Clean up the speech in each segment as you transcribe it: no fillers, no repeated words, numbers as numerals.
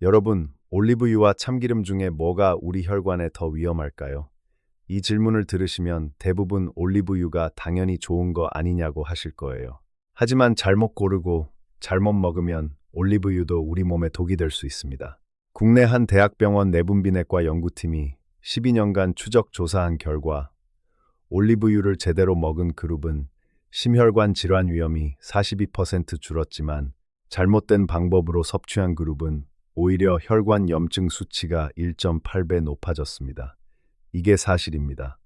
여러분, 올리브유와 참기름 중에 뭐가 우리 혈관에 더 위험할까요? 이 질문을 들으시면 대부분 올리브유가 당연히 좋은 거 아니냐고 하실 거예요. 하지만 잘못 고르고 잘못 먹으면 올리브유도 우리 몸에 독이 될 수 있습니다. 국내 한 대학병원 내분비내과 연구팀이 12년간 추적 조사한 결과 올리브유를 제대로 먹은 그룹은 심혈관 질환 위험이 42% 줄었지만 잘못된 방법으로 섭취한 그룹은 오히려 혈관 염증 수치가 1.8배 높아졌습니다. 이게 사실입니다.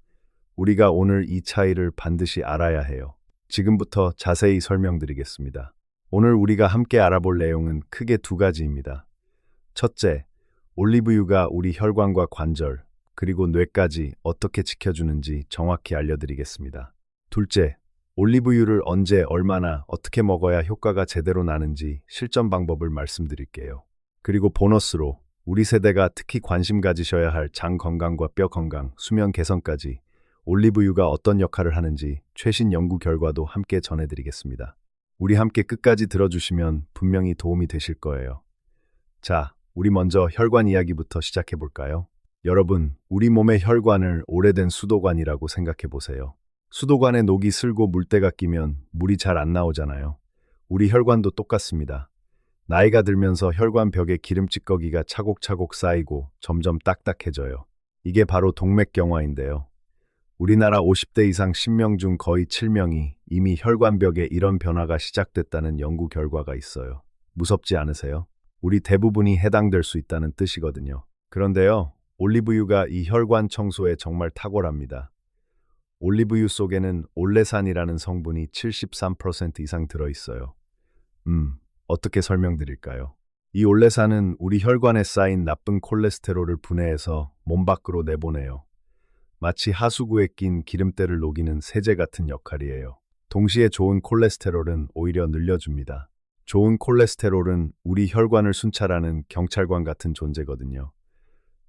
우리가 오늘 이 차이를 반드시 알아야 해요. 지금부터 자세히 설명드리겠습니다. 오늘 우리가 함께 알아볼 내용은 크게 두 가지입니다. 첫째, 올리브유가 우리 혈관과 관절, 그리고 뇌까지 어떻게 지켜주는지 정확히 알려드리겠습니다. 둘째, 올리브유를 언제, 얼마나, 어떻게 먹어야 효과가 제대로 나는지 실전 방법을 말씀드릴게요. 그리고 보너스로 우리 세대가 특히 관심 가지셔야 할 장 건강과 뼈 건강, 수면 개선까지 올리브유가 어떤 역할을 하는지 최신 연구 결과도 함께 전해드리겠습니다. 우리 함께 끝까지 들어주시면 분명히 도움이 되실 거예요. 자, 우리 먼저 혈관 이야기부터 시작해 볼까요? 여러분, 우리 몸의 혈관을 오래된 수도관이라고 생각해 보세요. 수도관에 녹이 슬고 물때가 끼면 물이 잘 안 나오잖아요. 우리 혈관도 똑같습니다. 나이가 들면서 혈관 벽에 기름 찌꺼기가 차곡차곡 쌓이고 점점 딱딱해져요. 이게 바로 동맥경화인데요. 우리나라 50대 이상 10명 중 거의 7명이 이미 혈관벽에 이런 변화가 시작됐다는 연구 결과가 있어요. 무섭지 않으세요? 우리 대부분이 해당될 수 있다는 뜻이거든요. 그런데요, 올리브유가 이 혈관 청소에 정말 탁월합니다. 올리브유 속에는 올레산이라는 성분이 73% 이상 들어있어요. 어떻게 설명드릴까요? 이 올레산은 우리 혈관에 쌓인 나쁜 콜레스테롤을 분해해서 몸 밖으로 내보내요. 마치 하수구에 낀 기름때를 녹이는 세제 같은 역할이에요. 동시에 좋은 콜레스테롤은 오히려 늘려줍니다. 좋은 콜레스테롤은 우리 혈관을 순찰하는 경찰관 같은 존재거든요.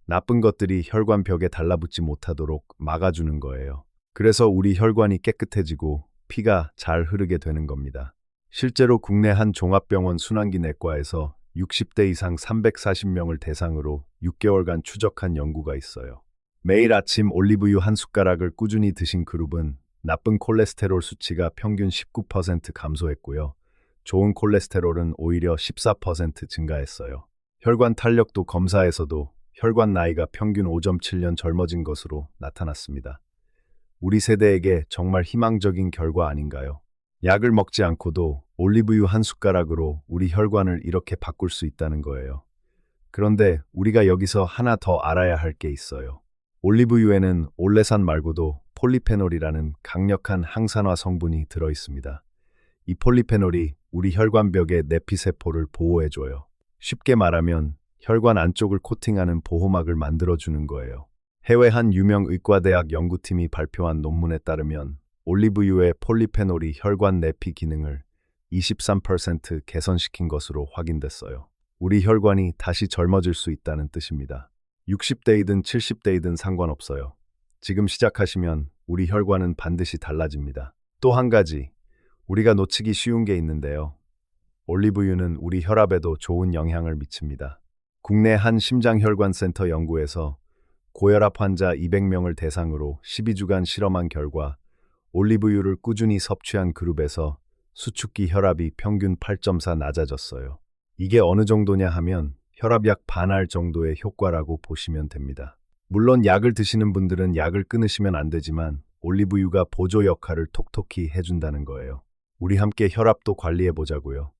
나쁜 것들이 혈관 벽에 달라붙지 못하도록 막아주는 거예요. 그래서 우리 혈관이 깨끗해지고 피가 잘 흐르게 되는 겁니다. 실제로 국내 한 종합병원 순환기내과에서 60대 이상 340명을 대상으로 6개월간 추적한 연구가 있어요. 매일 아침 올리브유 한 숟가락을 꾸준히 드신 그룹은 나쁜 콜레스테롤 수치가 평균 19% 감소했고요. 좋은 콜레스테롤은 오히려 14% 증가했어요. 혈관 탄력도 검사에서도 혈관 나이가 평균 5.7년 젊어진 것으로 나타났습니다. 우리 세대에게 정말 희망적인 결과 아닌가요? 약을 먹지 않고도 올리브유 한 숟가락으로 우리 혈관을 이렇게 바꿀 수 있다는 거예요. 그런데 우리가 여기서 하나 더 알아야 할 게 있어요. 올리브유에는 올레산 말고도 폴리페놀이라는 강력한 항산화 성분이 들어 있습니다. 이 폴리페놀이 우리 혈관벽의 내피세포를 보호해줘요. 쉽게 말하면 혈관 안쪽을 코팅하는 보호막을 만들어주는 거예요. 해외 한 유명 의과대학 연구팀이 발표한 논문에 따르면 올리브유의 폴리페놀이 혈관 내피 기능을 23% 개선시킨 것으로 확인됐어요. 우리 혈관이 다시 젊어질 수 있다는 뜻입니다. 60대이든 70대이든 상관없어요. 지금 시작하시면 우리 혈관은 반드시 달라집니다. 또 한 가지, 우리가 놓치기 쉬운 게 있는데요. 올리브유는 우리 혈압에도 좋은 영향을 미칩니다. 국내 한 심장혈관센터 연구에서 고혈압 환자 200명을 대상으로 12주간 실험한 결과 올리브유를 꾸준히 섭취한 그룹에서 수축기 혈압이 평균 8.4 낮아졌어요. 이게 어느 정도냐 하면 혈압약 반할 정도의 효과라고 보시면 됩니다. 물론 약을 드시는 분들은 약을 끊으시면 안 되지만 올리브유가 보조 역할을 톡톡히 해준다는 거예요. 우리 함께 혈압도 관리해 보자고요.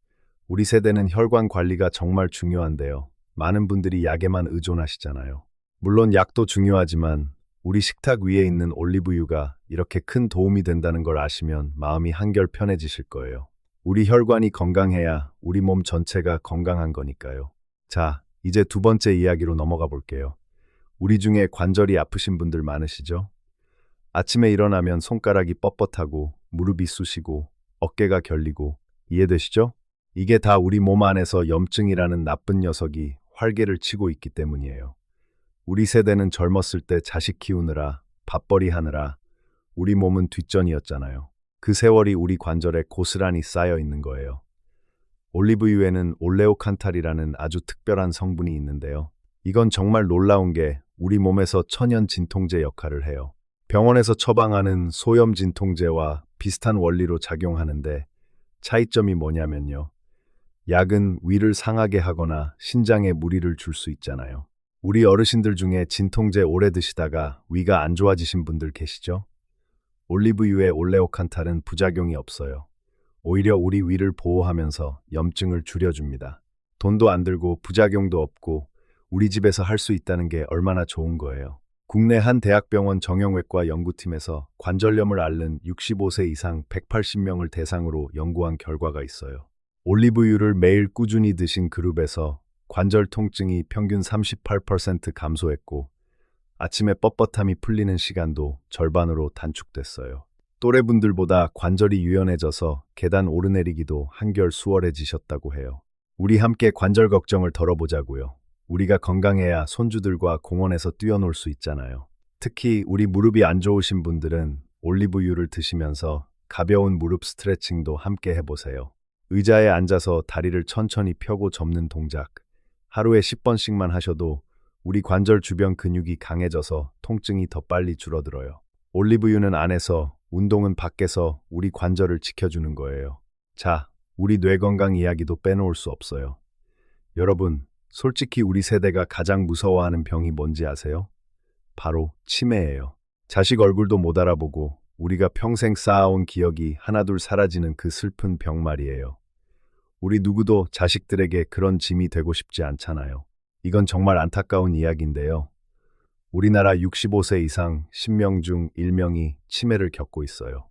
우리 세대는 혈관 관리가 정말 중요한데요. 많은 분들이 약에만 의존하시잖아요. 물론 약도 중요하지만 우리 식탁 위에 있는 올리브유가 이렇게 큰 도움이 된다는 걸 아시면 마음이 한결 편해지실 거예요. 우리 혈관이 건강해야 우리 몸 전체가 건강한 거니까요. 자, 이제 두 번째 이야기로 넘어가 볼게요. 우리 중에 관절이 아프신 분들 많으시죠? 아침에 일어나면 손가락이 뻣뻣하고 무릎이 쑤시고 어깨가 결리고 이해되시죠? 이게 다 우리 몸 안에서 염증이라는 나쁜 녀석이 활개를 치고 있기 때문이에요. 우리 세대는 젊었을 때 자식 키우느라 밥벌이 하느라 우리 몸은 뒷전이었잖아요. 그 세월이 우리 관절에 고스란히 쌓여 있는 거예요. 올리브유에는 올레오칸탈이라는 아주 특별한 성분이 있는데요. 이건 정말 놀라운 게 우리 몸에서 천연 진통제 역할을 해요. 병원에서 처방하는 소염 진통제와 비슷한 원리로 작용하는데 차이점이 뭐냐면요. 약은 위를 상하게 하거나 신장에 무리를 줄 수 있잖아요. 우리 어르신들 중에 진통제 오래 드시다가 위가 안 좋아지신 분들 계시죠? 올리브유의 올레오칸탈은 부작용이 없어요. 오히려 우리 위를 보호하면서 염증을 줄여줍니다. 돈도 안 들고 부작용도 없고 우리 집에서 할 수 있다는 게 얼마나 좋은 거예요. 국내 한 대학병원 정형외과 연구팀에서 관절염을 앓는 65세 이상 180명을 대상으로 연구한 결과가 있어요. 올리브유를 매일 꾸준히 드신 그룹에서 관절 통증이 평균 38% 감소했고 아침에 뻣뻣함이 풀리는 시간도 절반으로 단축됐어요. 또래분들보다 관절이 유연해져서 계단 오르내리기도 한결 수월해지셨다고 해요. 우리 함께 관절 걱정을 덜어보자고요. 우리가 건강해야 손주들과 공원에서 뛰어놀 수 있잖아요. 특히 우리 무릎이 안 좋으신 분들은 올리브유를 드시면서 가벼운 무릎 스트레칭도 함께 해보세요. 의자에 앉아서 다리를 천천히 펴고 접는 동작, 하루에 10번씩만 하셔도 우리 관절 주변 근육이 강해져서 통증이 더 빨리 줄어들어요. 올리브유는 안에서, 운동은 밖에서 우리 관절을 지켜주는 거예요. 자, 우리 뇌 건강 이야기도 빼놓을 수 없어요. 여러분, 솔직히 우리 세대가 가장 무서워하는 병이 뭔지 아세요? 바로 치매예요. 자식 얼굴도 못 알아보고 우리가 평생 쌓아온 기억이 하나둘 사라지는 그 슬픈 병 말이에요. 우리 누구도 자식들에게 그런 짐이 되고 싶지 않잖아요. 이건 정말 안타까운 이야기인데요. 우리나라 65세 이상 10명 중 1명이 치매를 겪고 있어요.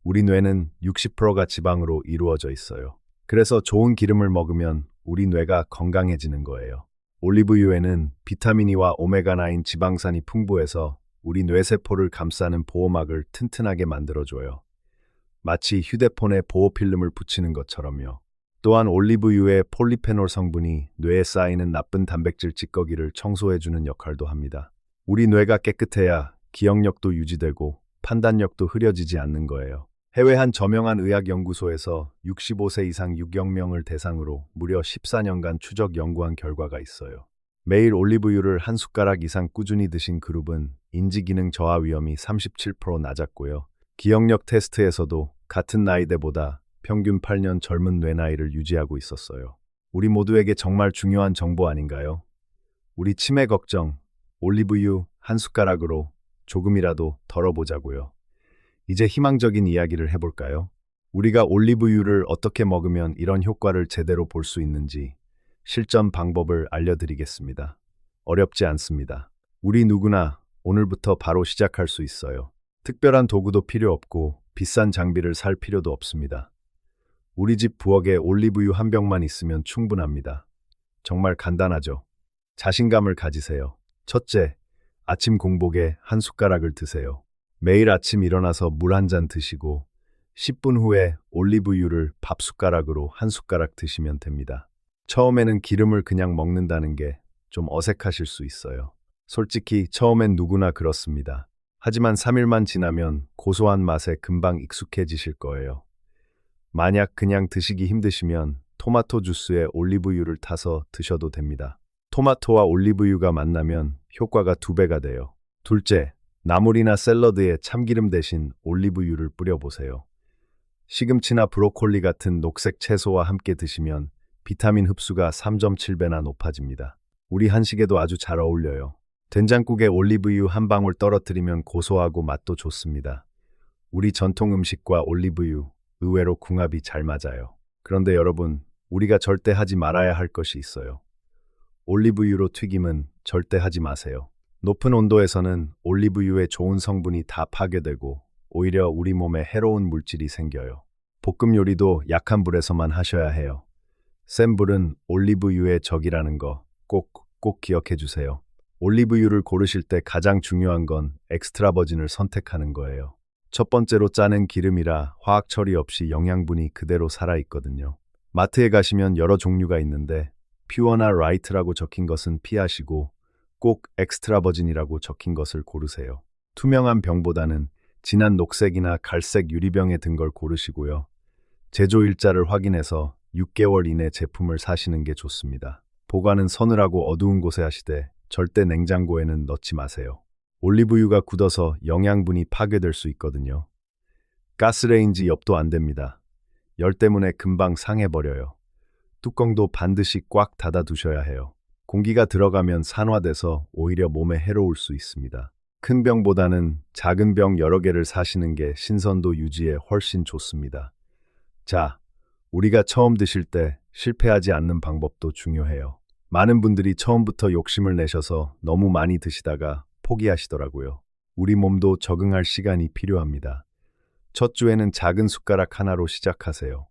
우리 뇌는 60%가 지방으로 이루어져 있어요. 그래서 좋은 기름을 먹으면 우리 뇌가 건강해지는 거예요. 올리브유에는 비타민E와 오메가9 지방산이 풍부해서 우리 뇌세포를 감싸는 보호막을 튼튼하게 만들어줘요. 마치 휴대폰에 보호필름을 붙이는 것처럼요. 또한 올리브유의 폴리페놀 성분이 뇌에 쌓이는 나쁜 단백질 찌꺼기를 청소해주는 역할도 합니다. 우리 뇌가 깨끗해야 기억력도 유지되고 판단력도 흐려지지 않는 거예요. 해외 한 저명한 의학연구소에서 65세 이상 6억 명을 대상으로 무려 14년간 추적 연구한 결과가 있어요. 매일 올리브유를 한 숟가락 이상 꾸준히 드신 그룹은 인지기능 저하 위험이 37% 낮았고요. 기억력 테스트에서도 같은 나이대보다 평균 8년 젊은 뇌 나이를 유지하고 있었어요. 우리 모두에게 정말 중요한 정보 아닌가요? 우리 치매 걱정, 올리브유 한 숟가락으로 조금이라도 덜어보자고요. 이제 희망적인 이야기를 해볼까요? 우리가 올리브유를 어떻게 먹으면 이런 효과를 제대로 볼 수 있는지 실전 방법을 알려드리겠습니다. 어렵지 않습니다. 우리 누구나 오늘부터 바로 시작할 수 있어요. 특별한 도구도 필요 없고 비싼 장비를 살 필요도 없습니다. 우리 집 부엌에 올리브유 한 병만 있으면 충분합니다. 정말 간단하죠? 자신감을 가지세요. 첫째, 아침 공복에 한 숟가락을 드세요. 매일 아침 일어나서 물 한 잔 드시고 10분 후에 올리브유를 밥 숟가락으로 한 숟가락 드시면 됩니다. 처음에는 기름을 그냥 먹는다는 게 좀 어색하실 수 있어요. 솔직히 처음엔 누구나 그렇습니다. 하지만 3일만 지나면 고소한 맛에 금방 익숙해지실 거예요. 만약 그냥 드시기 힘드시면 토마토 주스에 올리브유를 타서 드셔도 됩니다. 토마토와 올리브유가 만나면 효과가 2배가 돼요. 둘째, 나물이나 샐러드에 참기름 대신 올리브유를 뿌려보세요. 시금치나 브로콜리 같은 녹색 채소와 함께 드시면 비타민 흡수가 3.7배나 높아집니다. 우리 한식에도 아주 잘 어울려요. 된장국에 올리브유 한 방울 떨어뜨리면 고소하고 맛도 좋습니다. 우리 전통 음식과 올리브유, 의외로 궁합이 잘 맞아요. 그런데 여러분, 우리가 절대 하지 말아야 할 것이 있어요. 올리브유로 튀김은 절대 하지 마세요. 높은 온도에서는 올리브유의 좋은 성분이 다 파괴되고 오히려 우리 몸에 해로운 물질이 생겨요. 볶음 요리도 약한 불에서만 하셔야 해요. 센 불은 올리브유의 적이라는 거 꼭 기억해 주세요. 올리브유를 고르실 때 가장 중요한 건 엑스트라 버진을 선택하는 거예요. 첫 번째로 짜는 기름이라 화학 처리 없이 영양분이 그대로 살아있거든요. 마트에 가시면 여러 종류가 있는데 퓨어나 라이트라고 적힌 것은 피하시고 꼭 엑스트라 버진이라고 적힌 것을 고르세요. 투명한 병보다는 진한 녹색이나 갈색 유리병에 든 걸 고르시고요. 제조 일자를 확인해서 6개월 이내 제품을 사시는 게 좋습니다. 보관은 서늘하고 어두운 곳에 하시되 절대 냉장고에는 넣지 마세요. 올리브유가 굳어서 영양분이 파괴될 수 있거든요. 가스레인지 옆도 안 됩니다. 열 때문에 금방 상해버려요. 뚜껑도 반드시 꽉 닫아 두셔야 해요. 공기가 들어가면 산화돼서 오히려 몸에 해로울 수 있습니다. 큰 병보다는 작은 병 여러 개를 사시는 게 신선도 유지에 훨씬 좋습니다. 자, 우리가 처음 드실 때 실패하지 않는 방법도 중요해요. 많은 분들이 처음부터 욕심을 내셔서 너무 많이 드시다가 포기하시더라고요. 우리 몸도 적응할 시간이 필요합니다. 첫 주에는 작은 숟가락 하나로 시작하세요.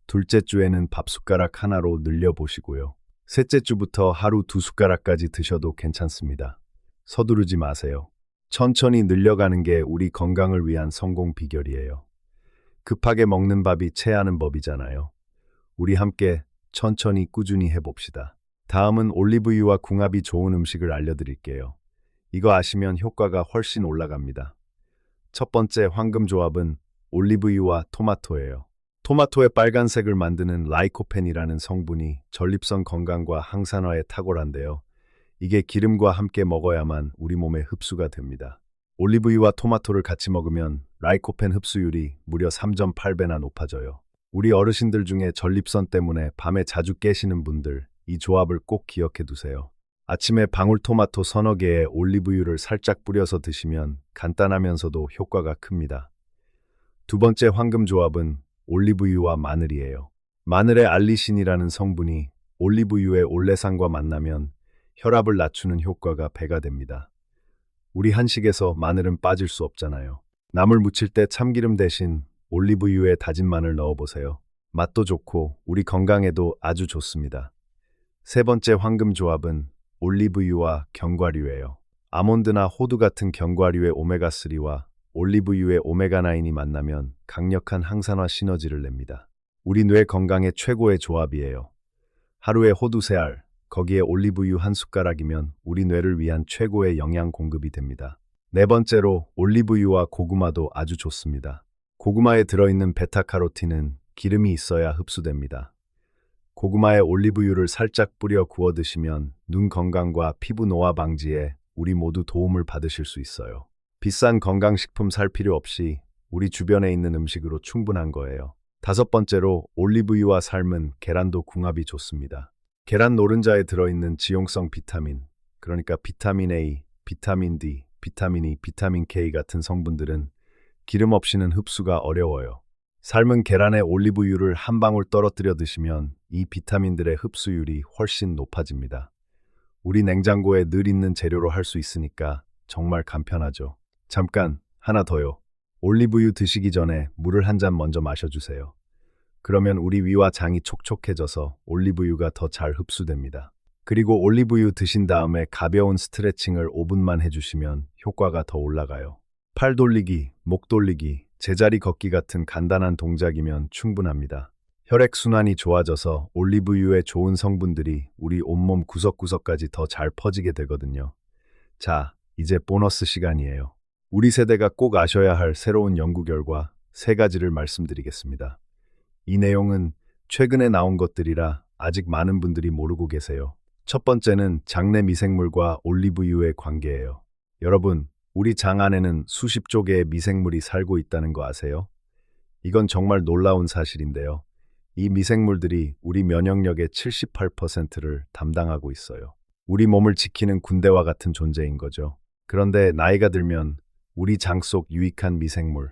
둘째 주에는 밥 숟가락 하나로 늘려보시고요. 셋째 주부터 하루 2숟가락까지 드셔도 괜찮습니다. 서두르지 마세요. 천천히 늘려가는 게 우리 건강을 위한 성공 비결이에요. 급하게 먹는 밥이 체하는 법이잖아요. 우리 함께 천천히 꾸준히 해봅시다. 다음은 올리브유와 궁합이 좋은 음식을 알려드릴게요. 이거 아시면 효과가 훨씬 올라갑니다. 첫 번째 황금 조합은 올리브유와 토마토예요. 토마토의 빨간색을 만드는 라이코펜이라는 성분이 전립선 건강과 항산화에 탁월한데요. 이게 기름과 함께 먹어야만 우리 몸에 흡수가 됩니다. 올리브유와 토마토를 같이 먹으면 라이코펜 흡수율이 무려 3.8배나 높아져요. 우리 어르신들 중에 전립선 때문에 밤에 자주 깨시는 분들, 이 조합을 꼭 기억해 두세요. 아침에 방울토마토 서너 개에 올리브유를 살짝 뿌려서 드시면 간단하면서도 효과가 큽니다. 두 번째 황금 조합은 올리브유와 마늘이에요. 마늘의 알리신이라는 성분이 올리브유의 올레산과 만나면 혈압을 낮추는 효과가 배가 됩니다. 우리 한식에서 마늘은 빠질 수 없잖아요. 나물 무칠 때 참기름 대신 올리브유에 다진 마늘 넣어보세요. 맛도 좋고 우리 건강에도 아주 좋습니다. 세 번째 황금 조합은 올리브유와 견과류예요. 아몬드나 호두 같은 견과류의 오메가3와 올리브유의 오메가9이 만나면 강력한 항산화 시너지를 냅니다. 우리 뇌 건강의 최고의 조합이에요. 하루에 호두 3알, 거기에 올리브유 한 숟가락이면 우리 뇌를 위한 최고의 영양 공급이 됩니다. 네 번째로 올리브유와 고구마도 아주 좋습니다. 고구마에 들어있는 베타카로틴은 기름이 있어야 흡수됩니다. 고구마에 올리브유를 살짝 뿌려 구워 드시면 눈 건강과 피부 노화 방지에 우리 모두 도움을 받으실 수 있어요. 비싼 건강식품 살 필요 없이 우리 주변에 있는 음식으로 충분한 거예요. 다섯 번째로 올리브유와 삶은 계란도 궁합이 좋습니다. 계란 노른자에 들어있는 지용성 비타민, 그러니까 비타민 A, 비타민 D, 비타민 E, 비타민 K 같은 성분들은 기름 없이는 흡수가 어려워요. 삶은 계란에 올리브유를 한 방울 떨어뜨려 드시면 이 비타민들의 흡수율이 훨씬 높아집니다. 우리 냉장고에 늘 있는 재료로 할 수 있으니까 정말 간편하죠. 잠깐, 하나 더요. 올리브유 드시기 전에 물을 한 잔 먼저 마셔주세요. 그러면 우리 위와 장이 촉촉해져서 올리브유가 더 잘 흡수됩니다. 그리고 올리브유 드신 다음에 가벼운 스트레칭을 5분만 해주시면 효과가 더 올라가요. 팔 돌리기, 목 돌리기, 제자리 걷기 같은 간단한 동작이면 충분합니다. 혈액순환이 좋아져서 올리브유의 좋은 성분들이 우리 온몸 구석구석까지 더 잘 퍼지게 되거든요. 자, 이제 보너스 시간이에요. 우리 세대가 꼭 아셔야 할 새로운 연구 결과 3가지를 말씀드리겠습니다. 이 내용은 최근에 나온 것들이라 아직 많은 분들이 모르고 계세요. 첫 번째는 장내 미생물과 올리브유의 관계예요. 여러분, 우리 장 안에는 수십조 개의 미생물이 살고 있다는 거 아세요? 이건 정말 놀라운 사실인데요. 이 미생물들이 우리 면역력의 78%를 담당하고 있어요. 우리 몸을 지키는 군대와 같은 존재인 거죠. 그런데 나이가 들면 우리 장 속 유익한 미생물,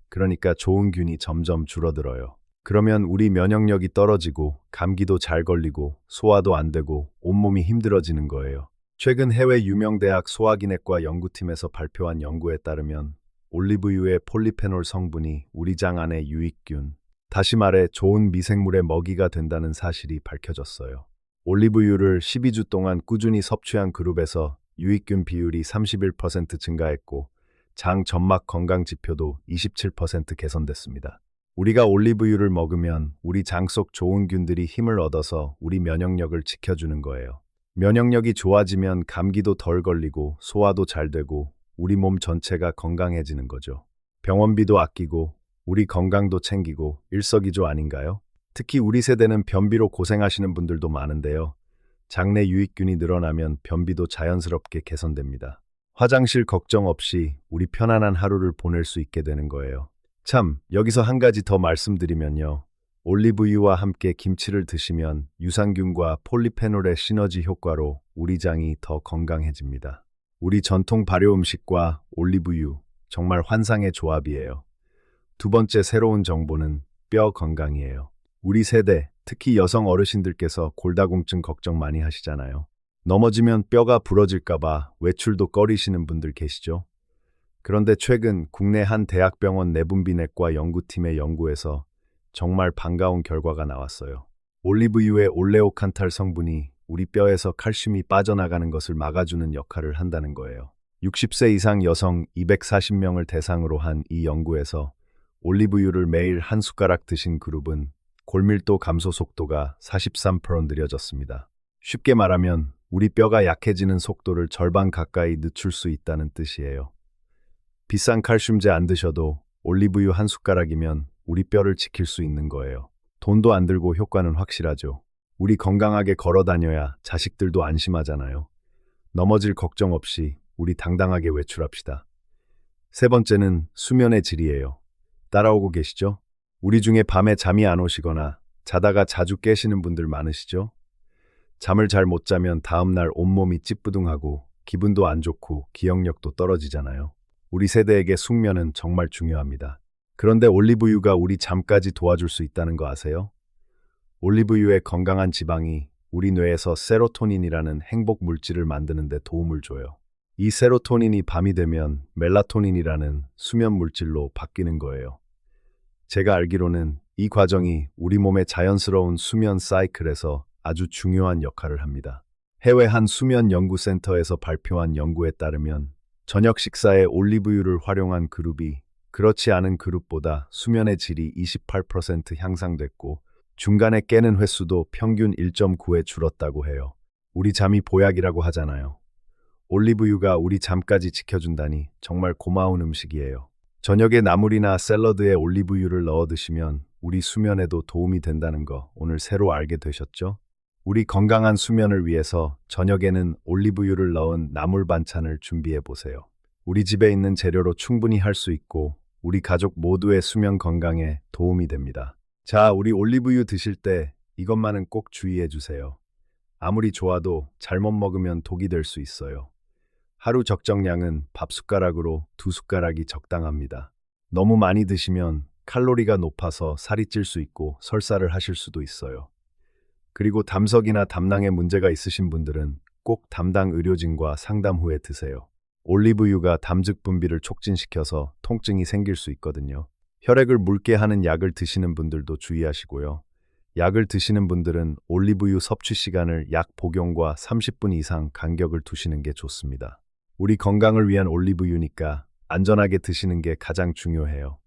그러니까 좋은 균이 점점 줄어들어요. 그러면 우리 면역력이 떨어지고 감기도 잘 걸리고 소화도 안 되고 온몸이 힘들어지는 거예요. 최근 해외 유명 대학 소화기내과 연구팀에서 발표한 연구에 따르면 올리브유의 폴리페놀 성분이 우리 장 안의 유익균, 다시 말해 좋은 미생물의 먹이가 된다는 사실이 밝혀졌어요. 올리브유를 12주 동안 꾸준히 섭취한 그룹에서 유익균 비율이 31% 증가했고 장 점막 건강 지표도 27% 개선됐습니다. 우리가 올리브유를 먹으면 우리 장 속 좋은 균들이 힘을 얻어서 우리 면역력을 지켜주는 거예요. 면역력이 좋아지면 감기도 덜 걸리고 소화도 잘 되고 우리 몸 전체가 건강해지는 거죠. 병원비도 아끼고 우리 건강도 챙기고 일석이조 아닌가요? 특히 우리 세대는 변비로 고생하시는 분들도 많은데요. 장내 유익균이 늘어나면 변비도 자연스럽게 개선됩니다. 화장실 걱정 없이 우리 편안한 하루를 보낼 수 있게 되는 거예요. 참, 여기서 한 가지 더 말씀드리면요. 올리브유와 함께 김치를 드시면 유산균과 폴리페놀의 시너지 효과로 우리 장이 더 건강해집니다. 우리 전통 발효 음식과 올리브유, 정말 환상의 조합이에요. 두 번째 새로운 정보는 뼈 건강이에요. 우리 세대, 특히 여성 어르신들께서 골다공증 걱정 많이 하시잖아요. 넘어지면 뼈가 부러질까봐 외출도 꺼리시는 분들 계시죠? 그런데 최근 국내 한 대학병원 내분비내과 연구팀의 연구에서 정말 반가운 결과가 나왔어요. 올리브유의 올레오칸탈 성분이 우리 뼈에서 칼슘이 빠져나가는 것을 막아주는 역할을 한다는 거예요. 60세 이상 여성 240명을 대상으로 한 이 연구에서 올리브유를 매일 한 숟가락 드신 그룹은 골밀도 감소 속도가 43% 느려졌습니다. 쉽게 말하면 우리 뼈가 약해지는 속도를 절반 가까이 늦출 수 있다는 뜻이에요. 비싼 칼슘제 안 드셔도 올리브유 한 숟가락이면 우리 뼈를 지킬 수 있는 거예요. 돈도 안 들고 효과는 확실하죠. 우리 건강하게 걸어 다녀야 자식들도 안심하잖아요. 넘어질 걱정 없이 우리 당당하게 외출합시다. 세 번째는 수면의 질이에요. 따라오고 계시죠? 우리 중에 밤에 잠이 안 오시거나 자다가 자주 깨시는 분들 많으시죠? 잠을 잘 못 자면 다음날 온몸이 찌뿌둥하고 기분도 안 좋고 기억력도 떨어지잖아요. 우리 세대에게 숙면은 정말 중요합니다. 그런데 올리브유가 우리 잠까지 도와줄 수 있다는 거 아세요? 올리브유의 건강한 지방이 우리 뇌에서 세로토닌이라는 행복 물질을 만드는 데 도움을 줘요. 이 세로토닌이 밤이 되면 멜라토닌이라는 수면 물질로 바뀌는 거예요. 제가 알기로는 이 과정이 우리 몸의 자연스러운 수면 사이클에서 아주 중요한 역할을 합니다. 해외 한 수면 연구센터에서 발표한 연구에 따르면 저녁 식사에 올리브유를 활용한 그룹이 그렇지 않은 그룹보다 수면의 질이 28% 향상됐고 중간에 깨는 횟수도 평균 1.9에 줄었다고 해요. 우리 잠이 보약이라고 하잖아요. 올리브유가 우리 잠까지 지켜준다니 정말 고마운 음식이에요. 저녁에 나물이나 샐러드에 올리브유를 넣어 드시면 우리 수면에도 도움이 된다는 거 오늘 새로 알게 되셨죠? 우리 건강한 수면을 위해서 저녁에는 올리브유를 넣은 나물 반찬을 준비해 보세요. 우리 집에 있는 재료로 충분히 할 수 있고 우리 가족 모두의 수면 건강에 도움이 됩니다. 자, 우리 올리브유 드실 때 이것만은 꼭 주의해 주세요. 아무리 좋아도 잘못 먹으면 독이 될 수 있어요. 하루 적정량은 밥 숟가락으로 2숟가락이 적당합니다. 너무 많이 드시면 칼로리가 높아서 살이 찔 수 있고 설사를 하실 수도 있어요. 그리고 담석이나 담낭에 문제가 있으신 분들은 꼭 담당 의료진과 상담 후에 드세요. 올리브유가 담즙 분비를 촉진시켜서 통증이 생길 수 있거든요. 혈액을 묽게 하는 약을 드시는 분들도 주의하시고요. 약을 드시는 분들은 올리브유 섭취 시간을 약 복용과 30분 이상 간격을 두시는 게 좋습니다. 우리 건강을 위한 올리브유니까 안전하게 드시는 게 가장 중요해요.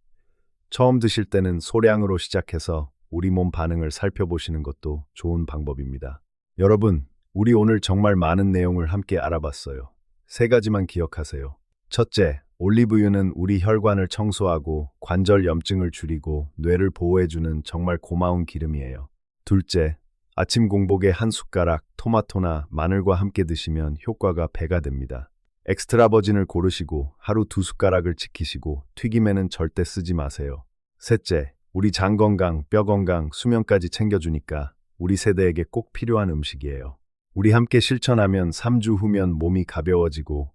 처음 드실 때는 소량으로 시작해서 우리 몸 반응을 살펴보시는 것도 좋은 방법입니다. 여러분, 우리 오늘 정말 많은 내용을 함께 알아봤어요. 세 가지만 기억하세요. 첫째, 올리브유는 우리 혈관을 청소하고 관절 염증을 줄이고 뇌를 보호해주는 정말 고마운 기름이에요. 둘째, 아침 공복에 한 숟가락 토마토나 마늘과 함께 드시면 효과가 배가 됩니다. 엑스트라 버진을 고르시고 하루 2숟가락을 지키시고 튀김에는 절대 쓰지 마세요. 셋째, 우리 장 건강, 뼈 건강, 수면까지 챙겨주니까 우리 세대에게 꼭 필요한 음식이에요. 우리 함께 실천하면 3주 후면 몸이 가벼워지고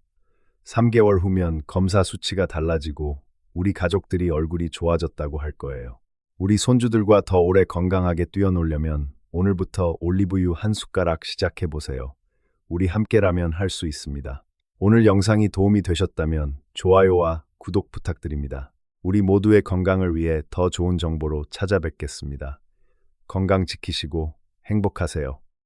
3개월 후면 검사 수치가 달라지고 우리 가족들이 얼굴이 좋아졌다고 할 거예요. 우리 손주들과 더 오래 건강하게 뛰어놀려면 오늘부터 올리브유 한 숟가락 시작해보세요. 우리 함께라면 할 수 있습니다. 오늘 영상이 도움이 되셨다면 좋아요와 구독 부탁드립니다. 우리 모두의 건강을 위해 더 좋은 정보로 찾아뵙겠습니다. 건강 지키시고 행복하세요.